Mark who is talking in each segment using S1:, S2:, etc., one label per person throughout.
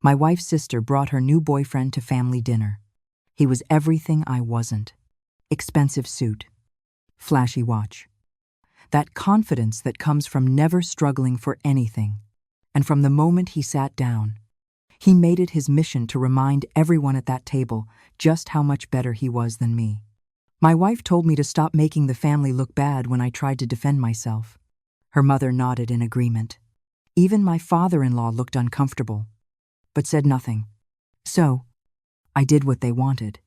S1: My wife's sister brought her new boyfriend to family dinner. He was everything I wasn't. Expensive suit. Flashy watch. That confidence that comes from never struggling for anything. And from the moment he sat down, he made it his mission to remind everyone at that table just how much better he was than me. My wife told me to stop making the family look bad when I tried to defend myself. Her mother nodded in agreement. Even my father-in-law looked uncomfortable, but said nothing. So, I did what they wanted.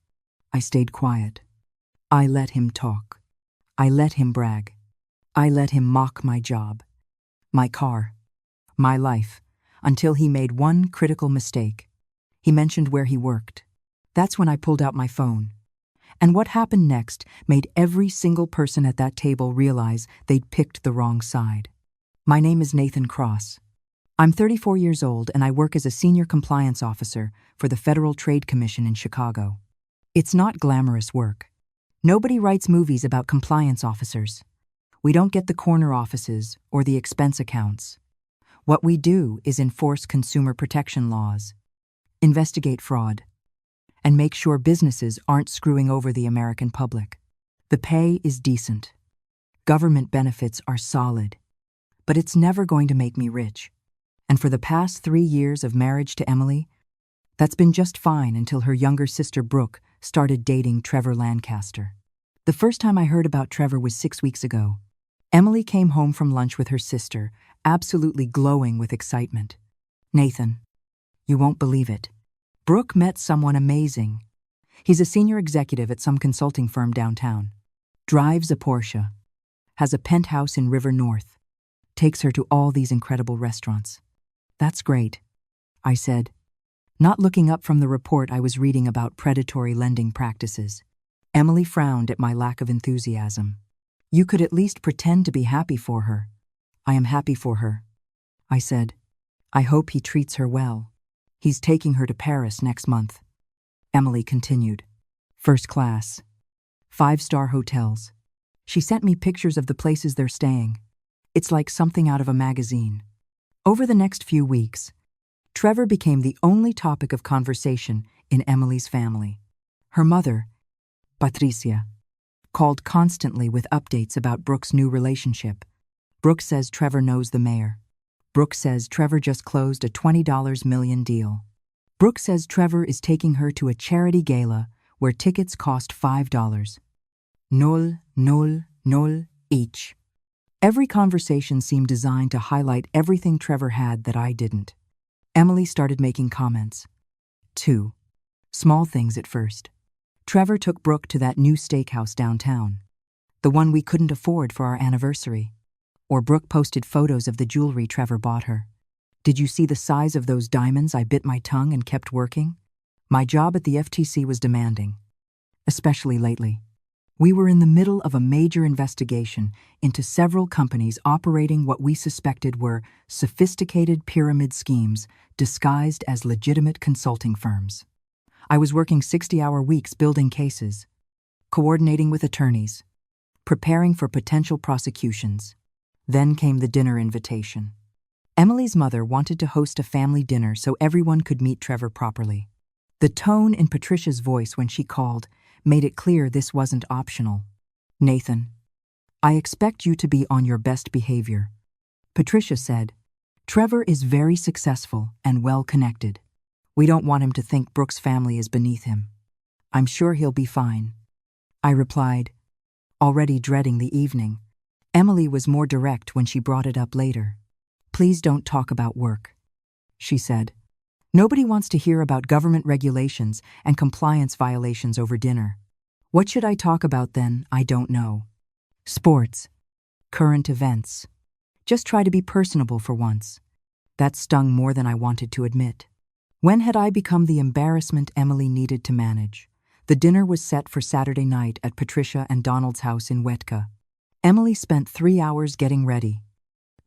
S1: I stayed quiet. I let him talk. I let him brag. I let him mock my job, my car, my life, until he made one critical mistake. He mentioned where he worked. That's when I pulled out my phone. And what happened next made every single person at that table realize they'd picked the wrong side. My name is Nathan Cross. I'm 34 years old and I work as a senior compliance officer for the Federal Trade Commission in Chicago. It's not glamorous work. Nobody writes movies about compliance officers. We don't get the corner offices or the expense accounts. What we do is enforce consumer protection laws, investigate fraud, and make sure businesses aren't screwing over the American public. The pay is decent. Government benefits are solid. But it's never going to make me rich. And for the past 3 years of marriage to Emily, that's been just fine until her younger sister Brooke started dating Trevor Lancaster. The first time I heard about Trevor was 6 weeks ago. Emily came home from lunch with her sister, absolutely glowing with excitement. Nathan, you won't believe it. Brooke met someone amazing. He's a senior executive at some consulting firm downtown. Drives a Porsche. Has a penthouse in River North. Takes her to all these incredible restaurants. That's great, I said, not looking up from the report I was reading about predatory lending practices. Emily frowned at my lack of enthusiasm. You could at least pretend to be happy for her. I am happy for her, I said. I hope he treats her well. He's taking her to Paris next month. Emily continued. First class. 5-star hotels. She sent me pictures of the places they're staying. It's like something out of a magazine. Over the next few weeks, Trevor became the only topic of conversation in Emily's family. Her mother, Patricia, called constantly with updates about Brooke's new relationship. Brooke says Trevor knows the mayor. Brooke says Trevor just closed a $20 million deal. Brooke says Trevor is taking her to a charity gala where tickets cost $5. $0 each. Every conversation seemed designed to highlight everything Trevor had that I didn't. Emily started making comments. 2. Small things at first. Trevor took Brooke to that new steakhouse downtown, the one we couldn't afford for our anniversary. Or Brooke posted photos of the jewelry Trevor bought her. Did you see the size of those diamonds? I bit my tongue and kept working. My job at the FTC was demanding, especially lately. We were in the middle of a major investigation into several companies operating what we suspected were sophisticated pyramid schemes disguised as legitimate consulting firms. I was working 60-hour weeks building cases, coordinating with attorneys, preparing for potential prosecutions. Then came the dinner invitation. Emily's mother wanted to host a family dinner so everyone could meet Trevor properly. The tone in Patricia's voice when she called made it clear this wasn't optional. Nathan, I expect you to be on your best behavior. Patricia said, Trevor is very successful and well-connected. We don't want him to think Brooke's family is beneath him. I'm sure he'll be fine. I replied, already dreading the evening. Emily was more direct when she brought it up later. Please don't talk about work, she said. Nobody wants to hear about government regulations and compliance violations over dinner. What should I talk about then? I don't know. Sports. Current events. Just try to be personable for once. That stung more than I wanted to admit. When had I become the embarrassment Emily needed to manage? The dinner was set for Saturday night at Patricia and Donald's house in Wetka. Emily spent 3 hours getting ready,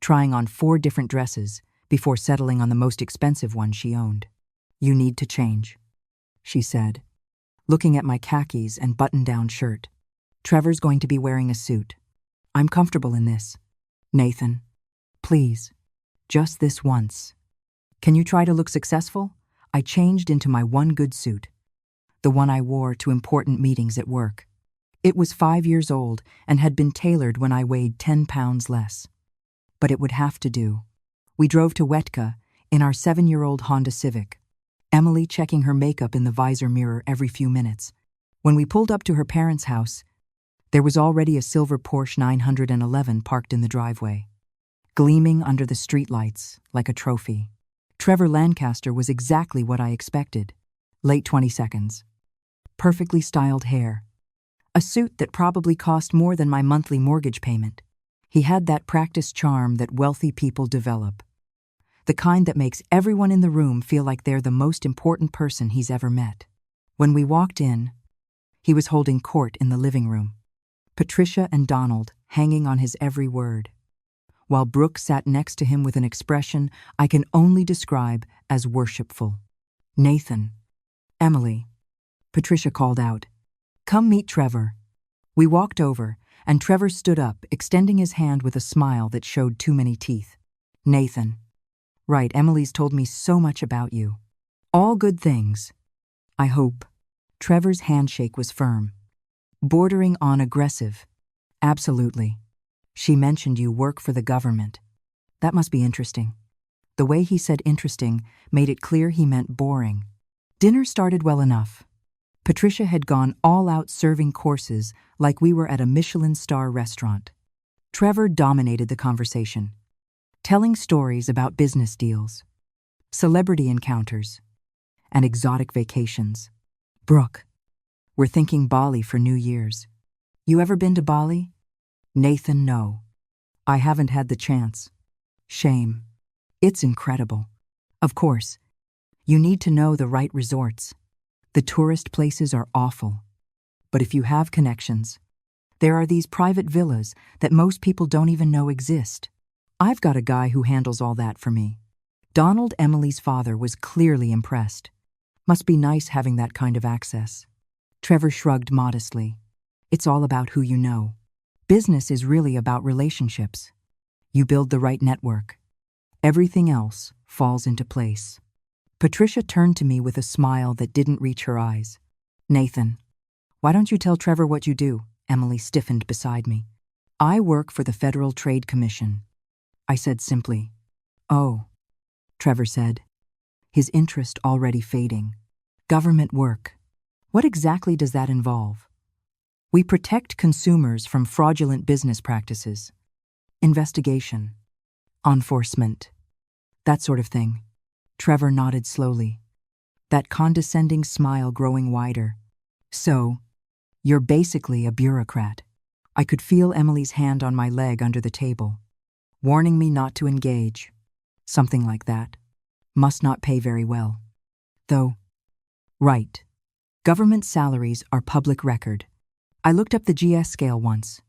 S1: trying on 4 different dresses before settling on the most expensive one she owned. You need to change, she said, looking at my khakis and button-down shirt. Trevor's going to be wearing a suit. I'm comfortable in this. Nathan, please, just this once. Can you try to look successful? I changed into my one good suit, the one I wore to important meetings at work. It was 5 years old and had been tailored when I weighed 10 pounds less. But it would have to do. We drove to Wetka in our 7-year-old Honda Civic, Emily checking her makeup in the visor mirror every few minutes. When we pulled up to her parents' house, there was already a silver Porsche 911 parked in the driveway, gleaming under the streetlights like a trophy. Trevor Lancaster was exactly what I expected. Late 22nds. Perfectly styled hair. A suit that probably cost more than my monthly mortgage payment. He had that practiced charm that wealthy people develop. The kind that makes everyone in the room feel like they're the most important person he's ever met. When we walked in, he was holding court in the living room. Patricia and Donald hanging on his every word, while Brooke sat next to him with an expression I can only describe as worshipful. "Nathan." "Emily," Patricia called out. "Come meet Trevor." We walked over, and Trevor stood up, extending his hand with a smile that showed too many teeth. "Nathan." "Right, Emily's told me so much about you. All good things. I hope." Trevor's handshake was firm, bordering on aggressive. "Absolutely. She mentioned you work for the government. That must be interesting." The way he said interesting made it clear he meant boring. Dinner started well enough. Patricia had gone all out serving courses like we were at a Michelin star restaurant. Trevor dominated the conversation, telling stories about business deals, celebrity encounters, and exotic vacations. "Brooke, we're thinking Bali for New Year's. You ever been to Bali?" "Nathan, no. I haven't had the chance." "Shame. It's incredible. Of course, you need to know the right resorts. The tourist places are awful. But if you have connections, there are these private villas that most people don't even know exist. I've got a guy who handles all that for me." Donald, Emily's father, was clearly impressed. Must be nice having that kind of access. Trevor shrugged modestly. "It's all about who you know. Business is really about relationships. You build the right network. Everything else falls into place." Patricia turned to me with a smile that didn't reach her eyes. "Nathan, why don't you tell Trevor what you do?" Emily stiffened beside me. "I work for the Federal Trade Commission," I said simply. "Oh," Trevor said, his interest already fading. "Government work. What exactly does that involve?" "We protect consumers from fraudulent business practices. Investigation. Enforcement. That sort of thing." Trevor nodded slowly, that condescending smile growing wider. "So, you're basically a bureaucrat." I could feel Emily's hand on my leg under the table, warning me not to engage. Something like that. Must not pay very well. Though, right. Government salaries are public record. I looked up the GS scale once.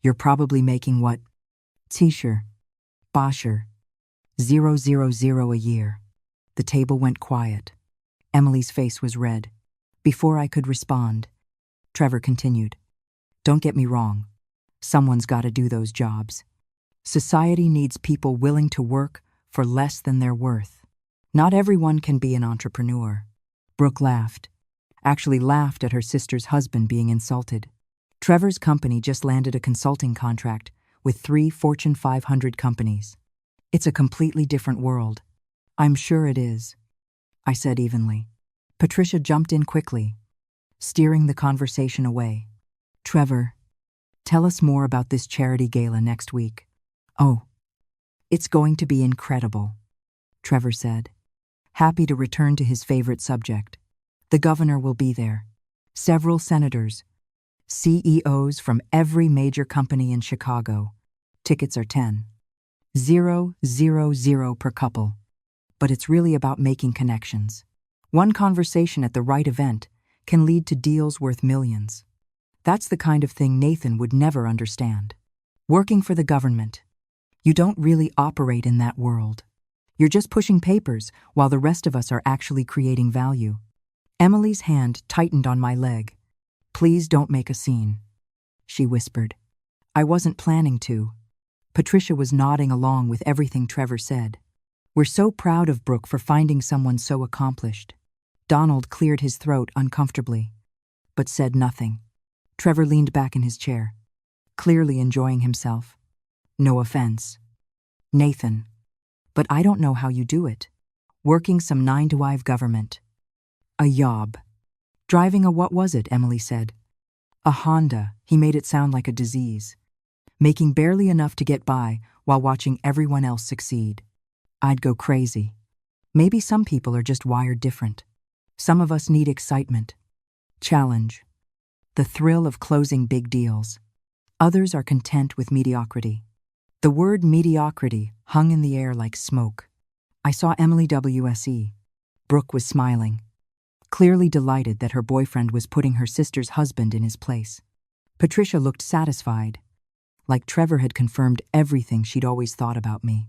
S1: You're probably making what? T-shirt. Bosher. 000 a year. The table went quiet. Emily's face was red. Before I could respond, Trevor continued. "Don't get me wrong. Someone's got to do those jobs. Society needs people willing to work for less than they're worth. Not everyone can be an entrepreneur." Brooke laughed. Actually laughed at her sister's husband being insulted. Trevor's company just landed a consulting contract with 3 Fortune 500 companies. "It's a completely different world." "I'm sure it is," I said evenly. Patricia jumped in quickly, steering the conversation away. "Trevor, tell us more about this charity gala next week." "Oh, it's going to be incredible," Trevor said, happy to return to his favorite subject. "The governor will be there. Several senators, CEOs from every major company in Chicago. Tickets are 10,000 per couple. But it's really about making connections. One conversation at the right event can lead to deals worth millions. That's the kind of thing Nathan would never understand. Working for the government, you don't really operate in that world. You're just pushing papers while the rest of us are actually creating value." Emily's hand tightened on my leg. "Please don't make a scene," she whispered. I wasn't planning to. Patricia was nodding along with everything Trevor said. We're so proud of Brooke for finding someone so accomplished. Donald cleared his throat uncomfortably, but said nothing. Trevor leaned back in his chair, clearly enjoying himself. No offense, Nathan, but I don't know how you do it. Working some 9-to-5 government. A job. Driving a what was it, Emily said. A Honda. He made it sound like a disease. Making barely enough to get by while watching everyone else succeed. I'd go crazy. Maybe some people are just wired different. Some of us need excitement, challenge, the thrill of closing big deals. Others are content with mediocrity. The word mediocrity hung in the air like smoke. I saw Emily WSE. Brooke was smiling, clearly delighted that her boyfriend was putting her sister's husband in his place. Patricia looked satisfied, like Trevor had confirmed everything she'd always thought about me.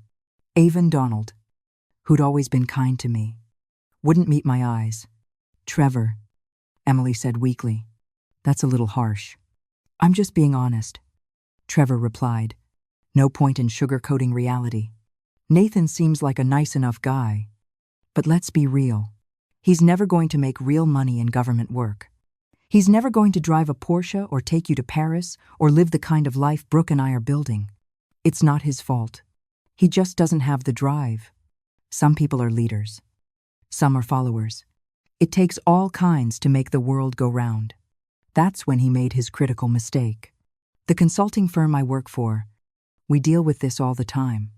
S1: Even Donald, who'd always been kind to me, wouldn't meet my eyes. Trevor, Emily said weakly. That's a little harsh. I'm just being honest, Trevor replied. No point in sugarcoating reality. Nathan seems like a nice enough guy, but let's be real. He's never going to make real money in government work. He's never going to drive a Porsche or take you to Paris or live the kind of life Brooke and I are building. It's not his fault. He just doesn't have the drive. Some people are leaders. Some are followers. It takes all kinds to make the world go round. That's when he made his critical mistake. The consulting firm I work for, we deal with this all the time.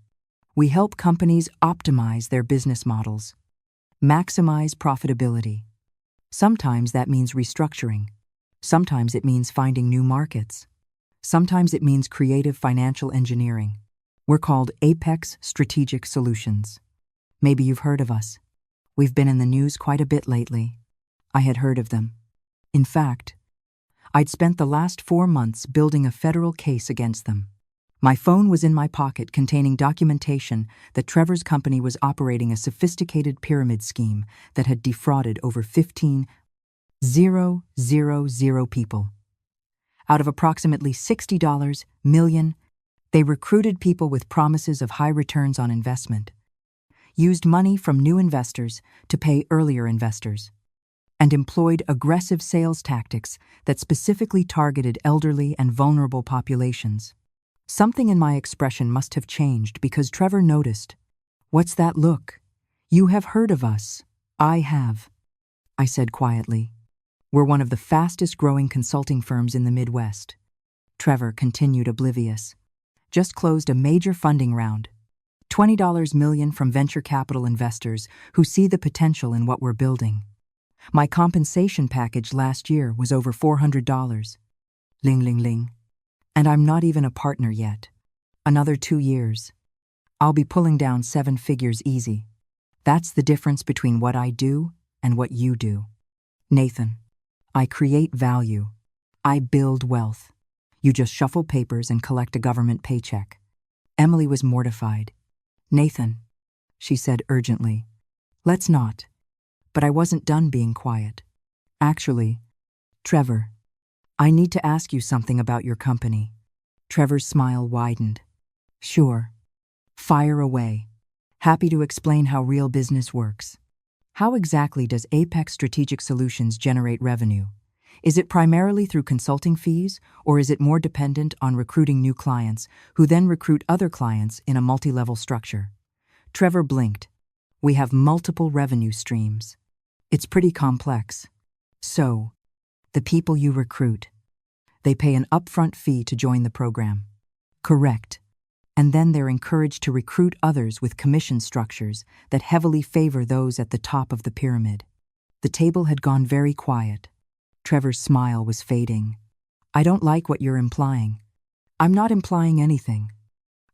S1: We help companies optimize their business models, maximize profitability. Sometimes that means restructuring. Sometimes it means finding new markets. Sometimes it means creative financial engineering. We're called Apex Strategic Solutions. Maybe you've heard of us. We've been in the news quite a bit lately. I had heard of them. In fact, I'd spent the last 4 months building a federal case against them. My phone was in my pocket containing documentation that Trevor's company was operating a sophisticated pyramid scheme that had defrauded over 15,000 people. Out of approximately $60 million, they recruited people with promises of high returns on investment, used money from new investors to pay earlier investors, and employed aggressive sales tactics that specifically targeted elderly and vulnerable populations. Something in my expression must have changed because Trevor noticed. What's that look? You have heard of us. I have, I said quietly. We're one of the fastest growing consulting firms in the Midwest. Trevor continued oblivious. Just closed a major funding round. $20 million from venture capital investors who see the potential in what we're building. My compensation package last year was over $400. Ling, ling, ling. And I'm not even a partner yet. Another 2 years. I'll be pulling down 7 figures easy. That's the difference between what I do and what you do. Nathan, I create value. I build wealth. You just shuffle papers and collect a government paycheck. Emily was mortified. Nathan, she said urgently, let's not. But I wasn't done being quiet. Actually, Trevor, I need to ask you something about your company. Trevor's smile widened. Sure. Fire away. Happy to explain how real business works. How exactly does Apex Strategic Solutions generate revenue? Is it primarily through consulting fees, or is it more dependent on recruiting new clients who then recruit other clients in a multi-level structure? Trevor blinked. We have multiple revenue streams. It's pretty complex. So, the people you recruit, they pay an upfront fee to join the program. Correct. And then they're encouraged to recruit others with commission structures that heavily favor those at the top of the pyramid. The table had gone very quiet. Trevor's smile was fading. I don't like what you're implying. I'm not implying anything,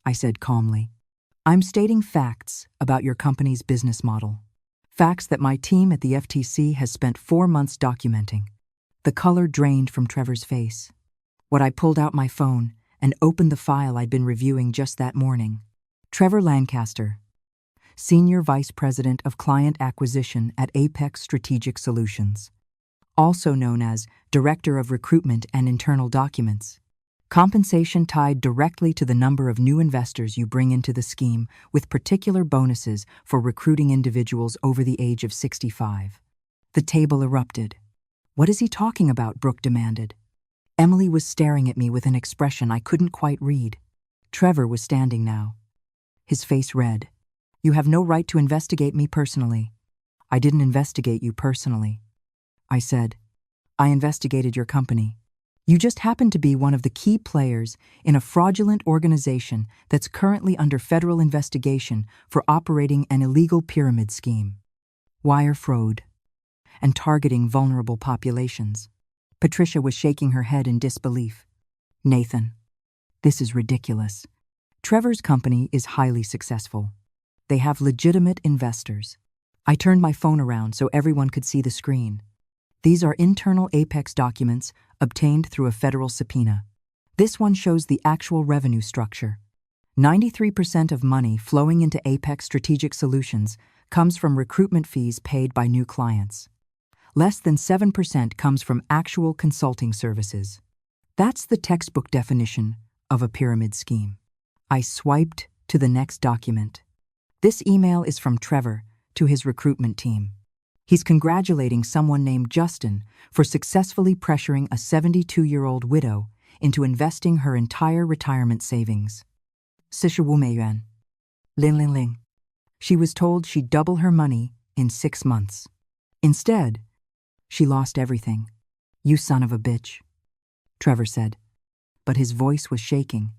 S1: I said calmly. I'm stating facts about your company's business model. Facts that my team at the FTC has spent 4 months documenting. The color drained from Trevor's face. I pulled out my phone and opened the file I'd been reviewing just that morning. Trevor Lancaster, Senior Vice President of Client Acquisition at Apex Strategic Solutions, also known as Director of Recruitment and Internal Documents. Compensation tied directly to the number of new investors you bring into the scheme, with particular bonuses for recruiting individuals over the age of 65. The table erupted. "What is he talking about?" Brooke demanded. Emily was staring at me with an expression I couldn't quite read. Trevor was standing now, his face red. "You have no right to investigate me personally." "I didn't investigate you personally," I said. "I investigated your company. You just happen to be one of the key players in a fraudulent organization that's currently under federal investigation for operating an illegal pyramid scheme, wire fraud, and targeting vulnerable populations." Patricia was shaking her head in disbelief. "Nathan, this is ridiculous. Trevor's company is highly successful. They have legitimate investors." I turned my phone around so everyone could see the screen. "These are internal Apex documents obtained through a federal subpoena. This one shows the actual revenue structure. 93% of money flowing into Apex Strategic Solutions comes from recruitment fees paid by new clients. Less than 7% comes from actual consulting services. That's the textbook definition of a pyramid scheme." I swiped to the next document. This email is from Trevor to his recruitment team. He's congratulating someone named Justin for successfully pressuring a 72-year-old widow into investing her entire retirement savings. 45 yuan. Ling ling ling. She was told she'd double her money in 6 months. Instead, she lost everything. "You son of a bitch," Trevor said, but his voice was shaking.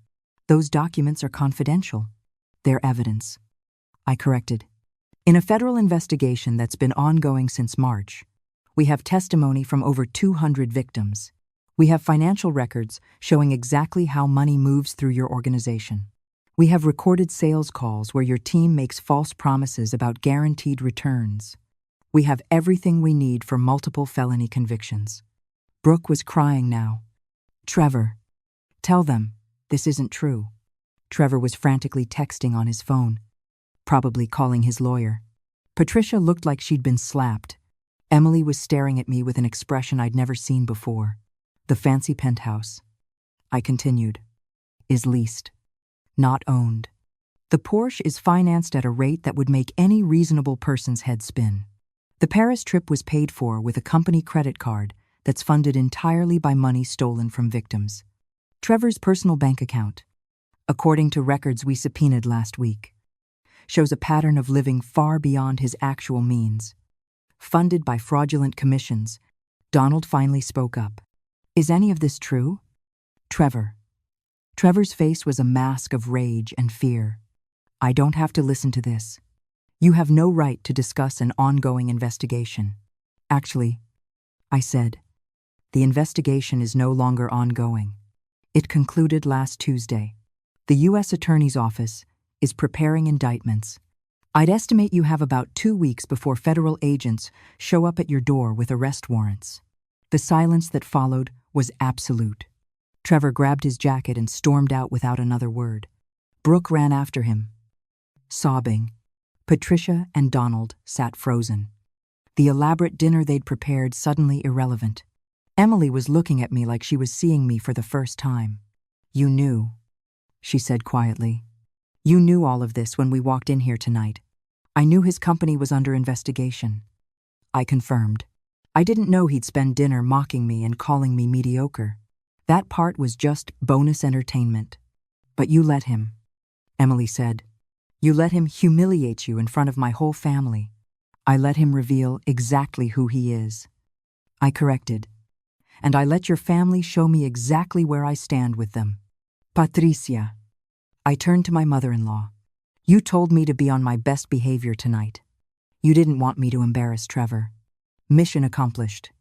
S1: "Those documents are confidential. They're evidence," I corrected. "In a federal investigation that's been ongoing since March, we have testimony from over 200 victims. We have financial records showing exactly how money moves through your organization. We have recorded sales calls where your team makes false promises about guaranteed returns. We have everything we need for multiple felony convictions." Brooke was crying now. "Trevor, tell them this isn't true." Trevor was frantically texting on his phone, probably calling his lawyer. Patricia looked like she'd been slapped. Emily was staring at me with an expression I'd never seen before. "The fancy penthouse," I continued, "is leased, not owned. The Porsche is financed at a rate that would make any reasonable person's head spin. The Paris trip was paid for with a company credit card that's funded entirely by money stolen from victims. Trevor's personal bank account, according to records we subpoenaed last week, shows a pattern of living far beyond his actual means. Funded by fraudulent commissions." Donald finally spoke up. "Is any of this true?" "Trevor." Trevor's face was a mask of rage and fear. "I don't have to listen to this. You have no right to discuss an ongoing investigation." "Actually," I said, "the investigation is no longer ongoing. It concluded last Tuesday. The U.S. Attorney's Office is preparing indictments. I'd estimate you have about 2 weeks before federal agents show up at your door with arrest warrants." The silence that followed was absolute. Trevor grabbed his jacket and stormed out without another word. Brooke ran after him, sobbing. Patricia and Donald sat frozen, the elaborate dinner they'd prepared suddenly irrelevant. Emily was looking at me like she was seeing me for the first time. "You knew," she said quietly. "You knew all of this when we walked in here tonight." "I knew his company was under investigation," I confirmed. "I didn't know he'd spend dinner mocking me and calling me mediocre. That part was just bonus entertainment." "But you let him," Emily said. "You let him humiliate you in front of my whole family." "I let him reveal exactly who he is," I corrected. "And I let your family show me exactly where I stand with them." "Patricia," I turned to my mother-in-law, "you told me to be on my best behavior tonight. You didn't want me to embarrass Trevor. Mission accomplished."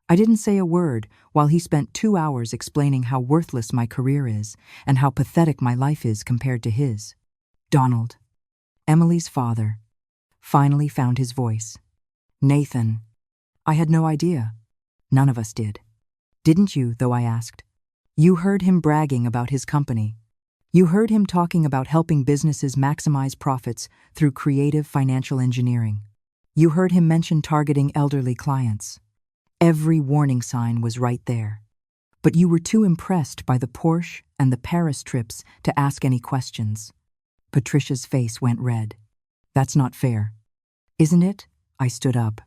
S1: I didn't say a word while he spent 2 hours explaining how worthless my career is and how pathetic my life is compared to his. Donald, Emily's father, finally found his voice. "Nathan." I had no idea. None of us did. "Didn't you, though?" I asked. "You heard him bragging about his company. You heard him talking about helping businesses maximize profits through creative financial engineering. You heard him mention targeting elderly clients. Every warning sign was right there. But you were too impressed by the Porsche and the Paris trips to ask any questions. Patricia's face went red. That's not fair. Isn't it? I stood up.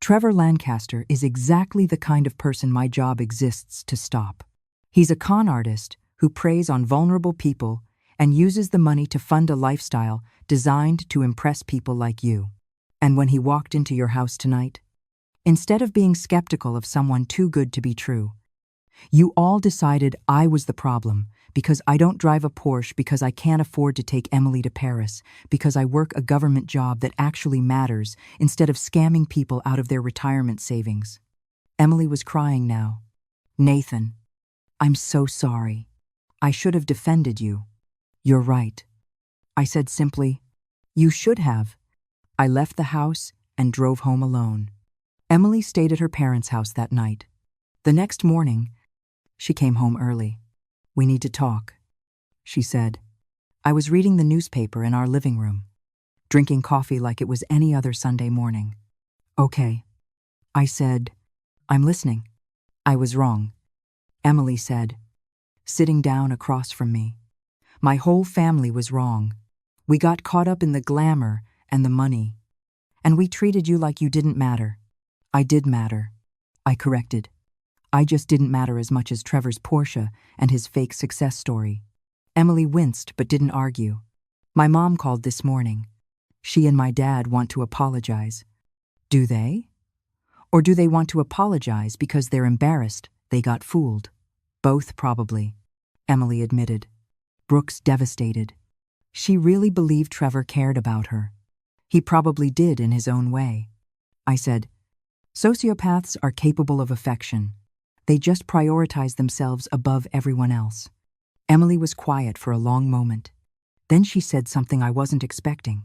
S1: Trevor Lancaster is exactly the kind of person my job exists to stop. He's a con artist who preys on vulnerable people and uses the money to fund a lifestyle designed to impress people like you. And when he walked into your house tonight, instead of being skeptical of someone too good to be true, you all decided I was the problem because I don't drive a Porsche, because I can't afford to take Emily to Paris, because I work a government job that actually matters instead of scamming people out of their retirement savings. Emily was crying now. Nathan, I'm so sorry. I should have defended you. You're right. I said simply, you should have. I left the house and drove home alone. Emily stayed at her parents' house that night. The next morning, she came home early. We need to talk, she said. I was reading the newspaper in our living room, drinking coffee like it was any other Sunday morning. Okay. I said, I'm listening. I was wrong, Emily said, sitting down across from me. My whole family was wrong. We got caught up in the glamour and the money. And we treated you like you didn't matter. I did matter, I corrected. I just didn't matter as much as Trevor's Porsche and his fake success story. Emily winced but didn't argue. My mom called this morning. She and my dad want to apologize. Do they? Or do they want to apologize because they're embarrassed they got fooled? Both, probably, Emily admitted. Brooke's devastated. She really believed Trevor cared about her. He probably did in his own way. I said, sociopaths are capable of affection. They just prioritize themselves above everyone else. Emily was quiet for a long moment. Then she said something I wasn't expecting.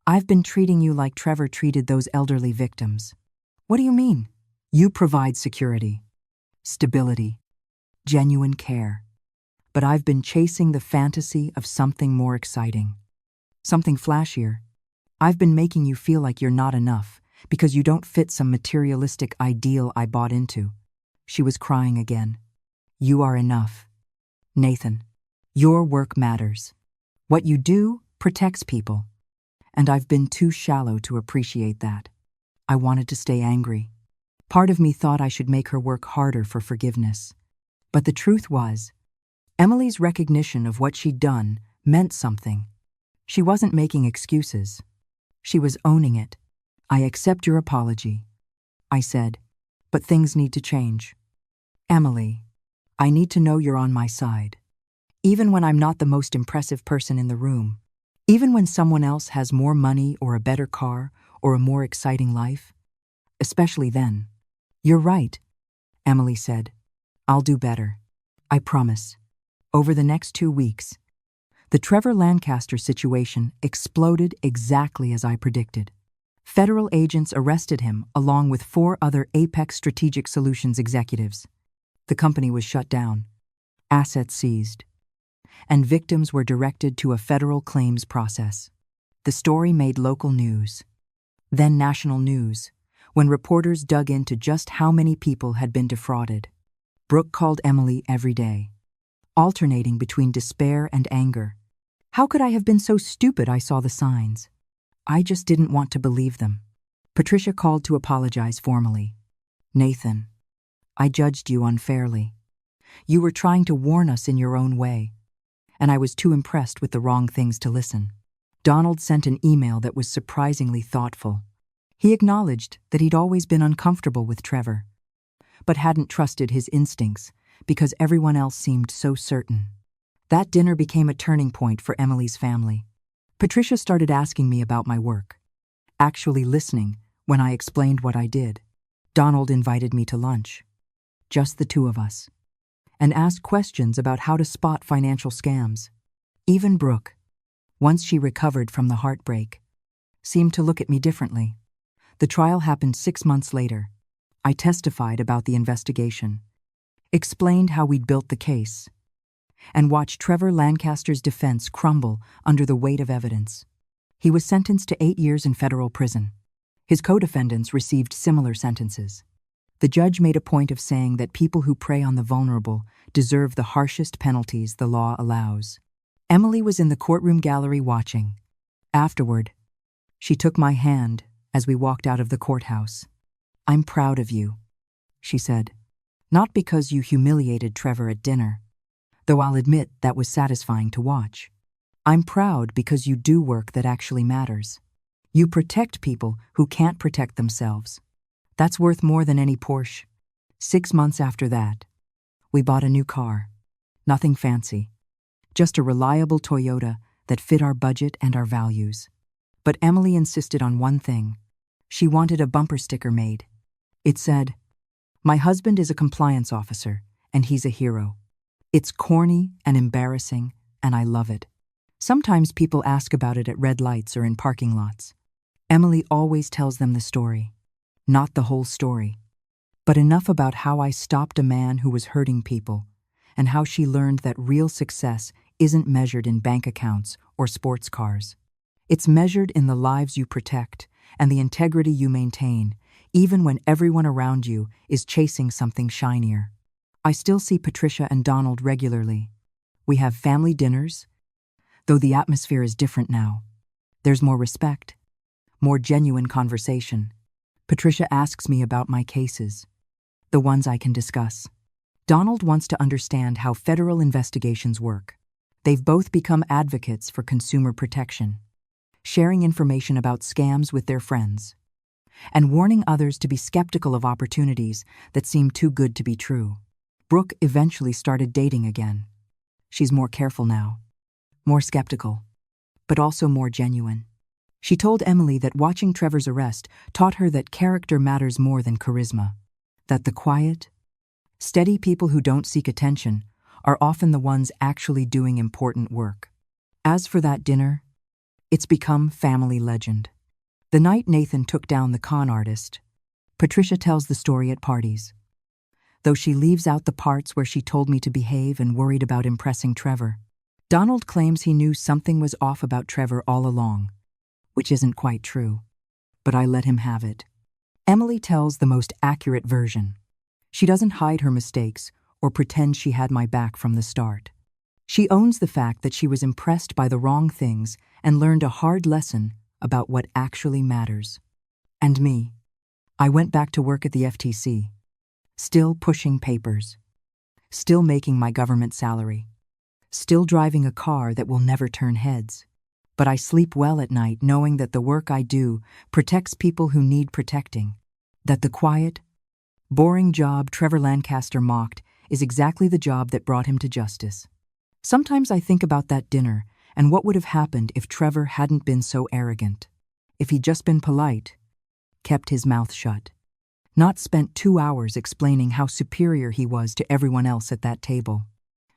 S1: I've been treating you like Trevor treated those elderly victims. What do you mean? You provide security, stability, genuine care. But I've been chasing the fantasy of something more exciting, something flashier. I've been making you feel like you're not enough because you don't fit some materialistic ideal I bought into. She was crying again. You are enough. Nathan, your work matters. What you do protects people. And I've been too shallow to appreciate that. I wanted to stay angry. Part of me thought I should make her work harder for forgiveness. But the truth was, Emily's recognition of what she'd done meant something. She wasn't making excuses. She was owning it. I accept your apology, I said, but things need to change. Emily, I need to know you're on my side. Even when I'm not the most impressive person in the room, even when someone else has more money or a better car or a more exciting life, especially then. You're right, Emily said. I'll do better. I promise. Over the next 2 weeks, the Trevor Lancaster situation exploded exactly as I predicted. Federal agents arrested him along with 4 other Apex Strategic Solutions executives. The company was shut down, assets seized, and victims were directed to a federal claims process. The story made local news, then national news, when reporters dug into just how many people had been defrauded. Brooke called Emily every day, alternating between despair and anger. How could I have been so stupid? I saw the signs. I just didn't want to believe them. Patricia called to apologize formally. Nathan, I judged you unfairly. You were trying to warn us in your own way, and I was too impressed with the wrong things to listen. Donald sent an email that was surprisingly thoughtful. He acknowledged that he'd always been uncomfortable with Trevor, but hadn't trusted his instincts because everyone else seemed so certain. That dinner became a turning point for Emily's family. Patricia started asking me about my work, actually listening when I explained what I did. Donald invited me to lunch, just the 2 of us, and asked questions about how to spot financial scams. Even Brooke, once she recovered from the heartbreak, seemed to look at me differently. The trial happened 6 months later. I testified about the investigation, explained how we'd built the case, and watched Trevor Lancaster's defense crumble under the weight of evidence. He was sentenced to 8 years in federal prison. His co-defendants received similar sentences. The judge made a point of saying that people who prey on the vulnerable deserve the harshest penalties the law allows. Emily was in the courtroom gallery watching. Afterward, she took my hand as we walked out of the courthouse. "I'm proud of you," she said. "Not because you humiliated Trevor at dinner, though I'll admit that was satisfying to watch. I'm proud because you do work that actually matters. You protect people who can't protect themselves. That's worth more than any Porsche." 6 months after that, we bought a new car. Nothing fancy, just a reliable Toyota that fit our budget and our values. But Emily insisted on one thing. She wanted a bumper sticker made. It said, "My husband is a compliance officer, and he's a hero." It's corny and embarrassing, and I love it. Sometimes people ask about it at red lights or in parking lots. Emily always tells them the story. Not the whole story, but enough about how I stopped a man who was hurting people, and how she learned that real success isn't measured in bank accounts or sports cars. It's measured in the lives you protect and the integrity you maintain, even when everyone around you is chasing something shinier. I still see Patricia and Donald regularly. We have family dinners, though the atmosphere is different now. There's more respect, more genuine conversation. Patricia asks me about my cases, the ones I can discuss. Donald wants to understand how federal investigations work. They've both become advocates for consumer protection, sharing information about scams with their friends, and warning others to be skeptical of opportunities that seem too good to be true. Brooke eventually started dating again. She's more careful now, more skeptical, but also more genuine. She told Emily that watching Trevor's arrest taught her that character matters more than charisma, that the quiet, steady people who don't seek attention are often the ones actually doing important work. As for that dinner, it's become family legend. The night Nathan took down the con artist, Patricia tells the story at parties, though she leaves out the parts where she told me to behave and worried about impressing Trevor. Donald claims he knew something was off about Trevor all along, which isn't quite true, but I let him have it. Emily tells the most accurate version. She doesn't hide her mistakes or pretend she had my back from the start. She owns the fact that she was impressed by the wrong things and learned a hard lesson about what actually matters. And me, I went back to work at the FTC, still pushing papers, still making my government salary, still driving a car that will never turn heads. But I sleep well at night knowing that the work I do protects people who need protecting, that the quiet, boring job Trevor Lancaster mocked is exactly the job that brought him to justice. Sometimes I think about that dinner and what would have happened if Trevor hadn't been so arrogant, if he'd just been polite, kept his mouth shut, not spent 2 hours explaining how superior he was to everyone else at that table.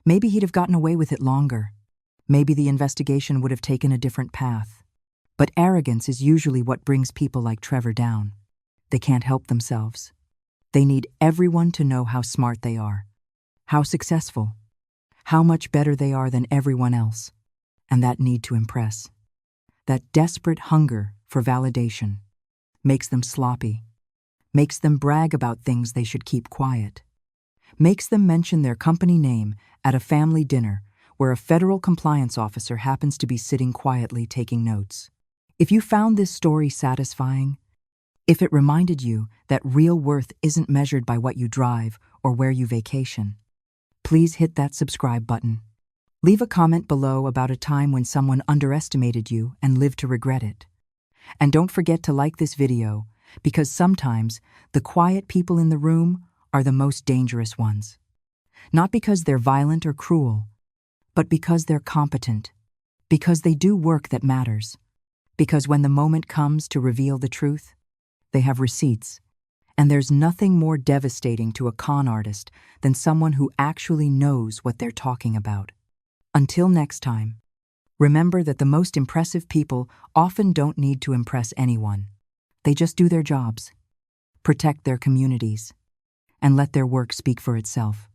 S1: Maybe he'd have gotten away with it longer. Maybe the investigation would have taken a different path. But arrogance is usually what brings people like Trevor down. They can't help themselves. They need everyone to know how smart they are, how successful, how much better they are than everyone else. And that need to impress, that desperate hunger for validation, makes them sloppy, makes them brag about things they should keep quiet, makes them mention their company name at a family dinner where a federal compliance officer happens to be sitting quietly taking notes. If you found this story satisfying, if it reminded you that real worth isn't measured by what you drive or where you vacation, please hit that subscribe button. Leave a comment below about a time when someone underestimated you and lived to regret it. And don't forget to like this video, because sometimes the quiet people in the room are the most dangerous ones. Not because they're violent or cruel, but because they're competent, because they do work that matters, because when the moment comes to reveal the truth, they have receipts. And there's nothing more devastating to a con artist than someone who actually knows what they're talking about. Until next time, remember that the most impressive people often don't need to impress anyone. They just do their jobs, protect their communities, and let their work speak for itself.